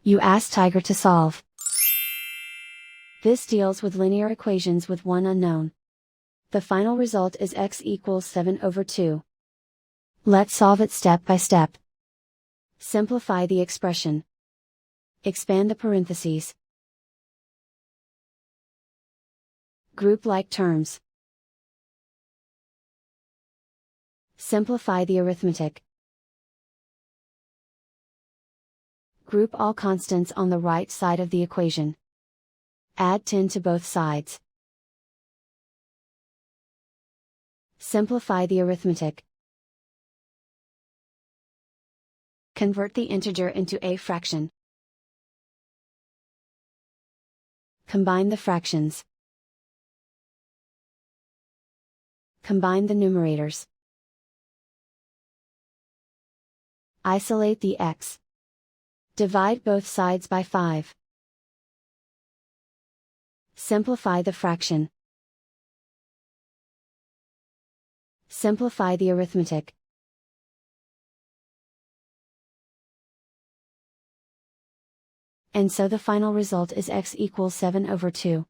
You ask Tiger to solve. This deals with linear equations with one unknown. The final result is x equals 7/2. Let's solve it step by step. Simplify the expression. Expand the parentheses. Group like terms. Simplify the arithmetic. Group all constants on the right side of the equation. Add 10 to both sides. Simplify the arithmetic. Convert the integer into a fraction. Combine the fractions. Combine the numerators. Isolate the x. Divide both sides by 5. Simplify the fraction. Simplify the arithmetic. And so the final result is x equals 7/2.